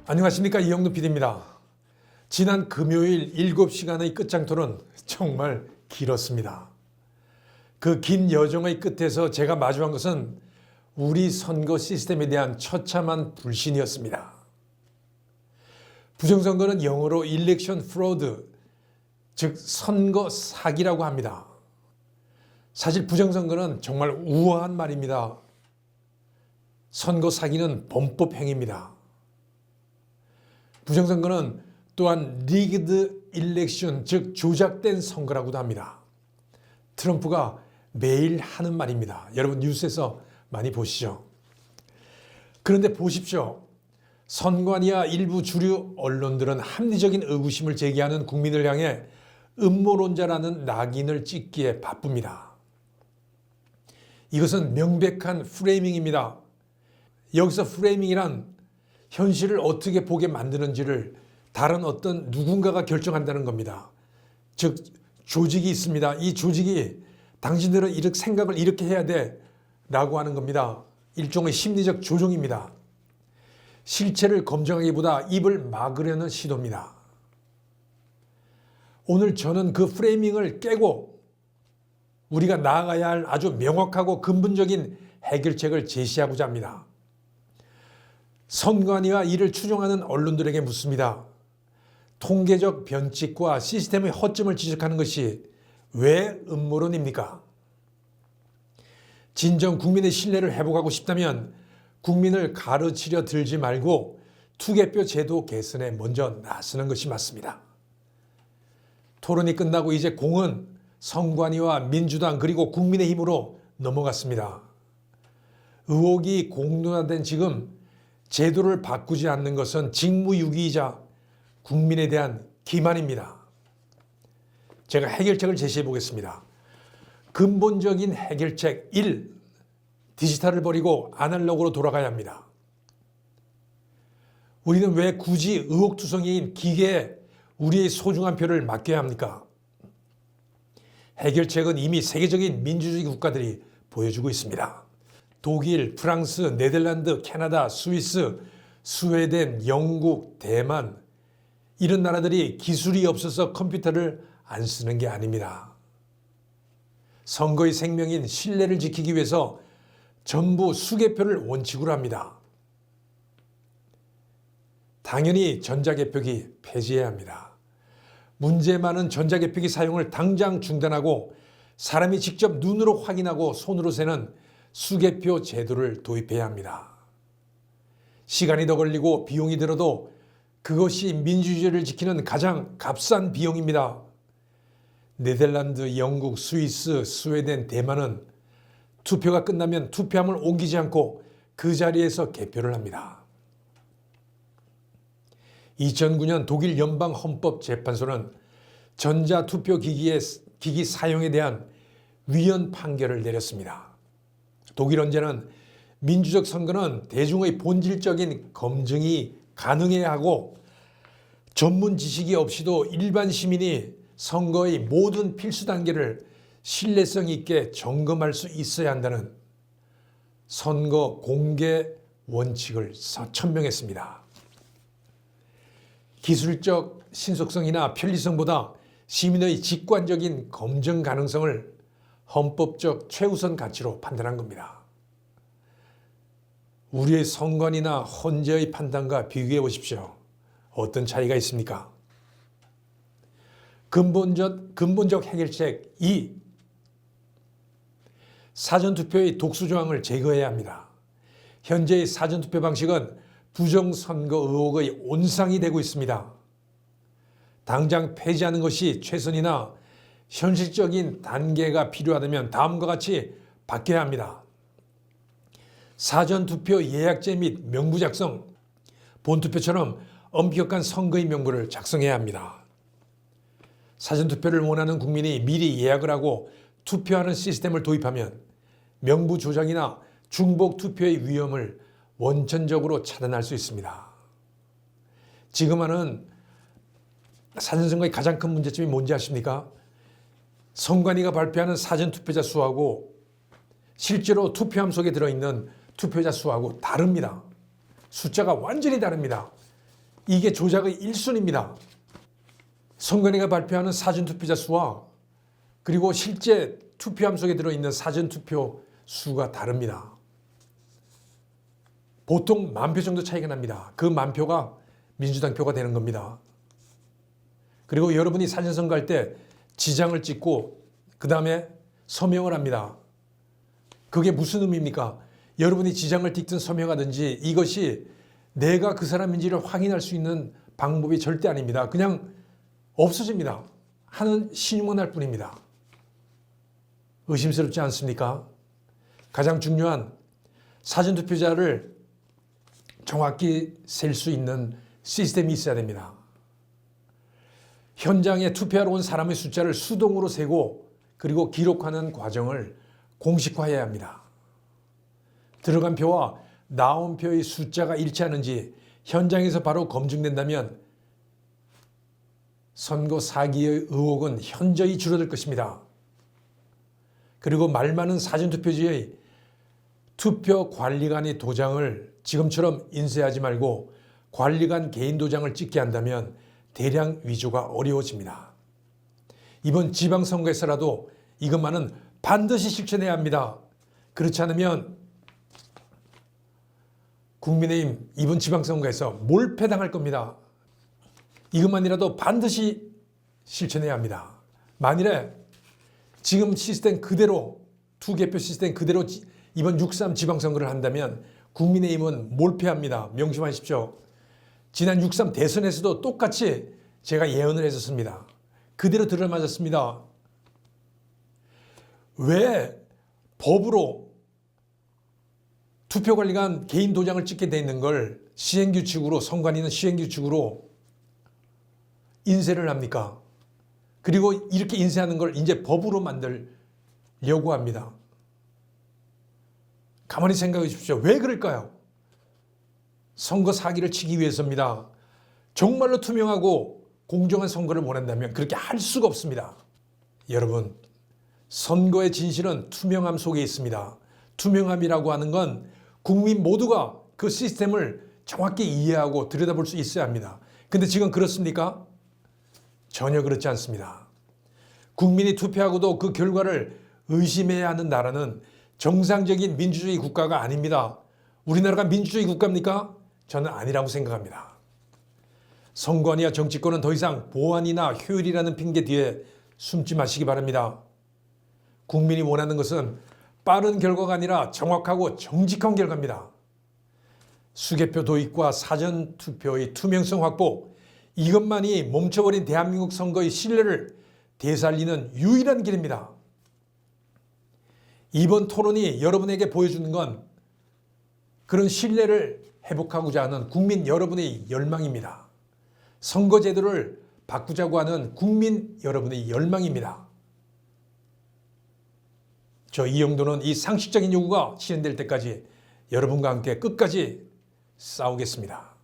안녕하십니까, 이영도 PD입니다. 지난 금요일 7시간의 끝장토론 정말 길었습니다. 그 긴 여정의 끝에서 제가 마주한 것은 우리 선거 시스템에 대한 처참한 불신이었습니다. 부정선거는 영어로 election fraud, 즉 선거 사기라고 합니다. 사실 부정선거는 정말 우아한 말입니다. 선거 사기는 범법 행위입니다. 부정선거는 또한 리그드 일렉션, 즉 조작된 선거라고도 합니다. 트럼프가 매일 하는 말입니다. 여러분 뉴스에서 많이 보시죠. 그런데 보십시오. 선관위와 일부 주류 언론들은 합리적인 의구심을 제기하는 국민을 향해 음모론자라는 낙인을 찍기에 바쁩니다. 이것은 명백한 프레이밍입니다. 여기서 프레이밍이란 현실을 어떻게 보게 만드는지를 다른 어떤 누군가가 결정한다는 겁니다. 즉 조직이 있습니다. 이 조직이 당신들은 이렇게 생각을 이렇게 해야 돼 라고 하는 겁니다. 일종의 심리적 조종입니다. 실체를 검증하기보다 입을 막으려는 시도입니다. 오늘 저는 그 프레이밍을 깨고 우리가 나아가야 할 아주 명확하고 근본적인 해결책을 제시하고자 합니다. 선관위와 이를 추종하는 언론들에게 묻습니다. 통계적 변칙과 시스템의 허점을 지적하는 것이 왜 음모론입니까? 진정 국민의 신뢰를 회복하고 싶다면 국민을 가르치려 들지 말고 투개표 제도 개선에 먼저 나서는 것이 맞습니다. 토론이 끝나고 이제 공은 선관위와 민주당 그리고 국민의힘으로 넘어갔습니다. 의혹이 공론화된 지금 제도를 바꾸지 않는 것은 직무유기이자 국민에 대한 기만입니다. 제가 해결책을 제시해 보겠습니다. 근본적인 해결책 1. 디지털을 버리고 아날로그로 돌아가야 합니다. 우리는 왜 굳이 의혹투성이인 기계에 우리의 소중한 표를 맡겨야 합니까? 해결책은 이미 세계적인 민주주의 국가들이 보여주고 있습니다. 독일, 프랑스, 네덜란드, 캐나다, 스위스, 스웨덴, 영국, 대만 이런 나라들이 기술이 없어서 컴퓨터를 안 쓰는 게 아닙니다. 선거의 생명인 신뢰를 지키기 위해서 전부 수개표를 원칙으로 합니다. 당연히 전자개표기 폐지해야 합니다. 문제 많은 전자개표기 사용을 당장 중단하고 사람이 직접 눈으로 확인하고 손으로 세는 수개표 제도를 도입해야 합니다. 시간이 더 걸리고 비용이 들어도 그것이 민주주의를 지키는 가장 값싼 비용입니다. 네덜란드, 영국, 스위스, 스웨덴, 대만은 투표가 끝나면 투표함을 옮기지 않고 그 자리에서 개표를 합니다. 2009년 독일 연방헌법재판소는 전자투표기기 사용에 대한 위헌 판결을 내렸습니다. 독일 헌재는 민주적 선거는 대중의 본질적인 검증이 가능해야 하고 전문 지식이 없이도 일반 시민이 선거의 모든 필수 단계를 신뢰성 있게 점검할 수 있어야 한다는 선거 공개 원칙을 천명했습니다. 기술적 신속성이나 편리성보다 시민의 직관적인 검증 가능성을 헌법적 최우선 가치로 판단한 겁니다. 우리의 선관위나 헌재의 판단과 비교해 보십시오. 어떤 차이가 있습니까? 근본적 해결책 2. 사전투표의 독수조항을 제거해야 합니다. 현재의 사전투표 방식은 부정선거 의혹의 온상이 되고 있습니다. 당장 폐지하는 것이 최선이나 현실적인 단계가 필요하다면 다음과 같이 바뀌어야 합니다. 사전투표 예약제 및 명부 작성, 본투표처럼 엄격한 선거의 명부를 작성해야 합니다. 사전투표를 원하는 국민이 미리 예약을 하고 투표하는 시스템을 도입하면 명부 조작이나 중복 투표의 위험을 원천적으로 차단할 수 있습니다. 지금 하는 사전선거의 가장 큰 문제점이 뭔지 아십니까? 선관위가 발표하는 사전투표자 수하고 실제로 투표함 속에 들어있는 투표자 수하고 다릅니다. 숫자가 완전히 다릅니다. 이게 조작의 1순위입니다. 선관위가 발표하는 사전투표자 수와 그리고 실제 투표함 속에 들어있는 사전투표 수가 다릅니다. 보통 10,000표 정도 차이가 납니다. 그 10,000표가 민주당 표가 되는 겁니다. 그리고 여러분이 사전선거할 때 지장을 찍고 그 다음에 서명을 합니다. 그게 무슨 의미입니까? 여러분이 지장을 찍든 서명하든지 이것이 내가 그 사람인지를 확인할 수 있는 방법이 절대 아닙니다. 그냥 없어집니다. 하는 신용만 할 뿐입니다. 의심스럽지 않습니까? 가장 중요한 사전투표자를 정확히 셀 수 있는 시스템이 있어야 됩니다. 현장에 투표하러 온 사람의 숫자를 수동으로 세고 그리고 기록하는 과정을 공식화해야 합니다. 들어간 표와 나온 표의 숫자가 일치하는지 현장에서 바로 검증된다면 선거 사기의 의혹은 현저히 줄어들 것입니다. 그리고 말 많은 사전투표지의 투표관리관의 도장을 지금처럼 인쇄하지 말고 관리관 개인 도장을 찍게 한다면 대량 위조가 어려워집니다. 이번 지방선거에서라도 이것만은 반드시 실천해야 합니다. 그렇지 않으면 국민의힘 이번 지방선거에서 몰패당할 겁니다. 이것만이라도 반드시 실천해야 합니다. 만일에 지금 시스템 그대로 투개표 시스템 그대로 이번 6.3 지방선거를 한다면 국민의힘은 몰패합니다. 명심하십시오. 지난 6.3 대선에서도 똑같이 제가 예언을 했었습니다. 그대로 들어맞았습니다. 왜 법으로 투표관리관 개인 도장을 찍게 돼 있는 걸 시행규칙으로 선관위는 시행규칙으로 인쇄를 합니까? 그리고 이렇게 인쇄하는 걸 이제 법으로 만들려고 합니다. 가만히 생각해 주십시오. 왜 그럴까요? 선거 사기를 치기 위해서입니다. 정말로 투명하고 공정한 선거를 원한다면 그렇게 할 수가 없습니다. 여러분, 선거의 진실은 투명함 속에 있습니다. 투명함이라고 하는 건 국민 모두가 그 시스템을 정확히 이해하고 들여다볼 수 있어야 합니다. 근데 지금 그렇습니까? 전혀 그렇지 않습니다. 국민이 투표하고도 그 결과를 의심해야 하는 나라는 정상적인 민주주의 국가가 아닙니다. 우리나라가 민주주의 국가입니까? 저는 아니라고 생각합니다. 선관위와 정치권은 더 이상 보안이나 효율이라는 핑계 뒤에 숨지 마시기 바랍니다. 국민이 원하는 것은 빠른 결과가 아니라 정확하고 정직한 결과입니다. 수개표 도입과 사전투표의 투명성 확보, 이것만이 멈춰버린 대한민국 선거의 신뢰를 되살리는 유일한 길입니다. 이번 토론이 여러분에게 보여주는 건 그런 신뢰를 회복하고자 하는 국민 여러분의 열망입니다. 선거제도를 바꾸자고 하는 국민 여러분의 열망입니다. 저 이영도는 이 상식적인 요구가 실현될 때까지 여러분과 함께 끝까지 싸우겠습니다.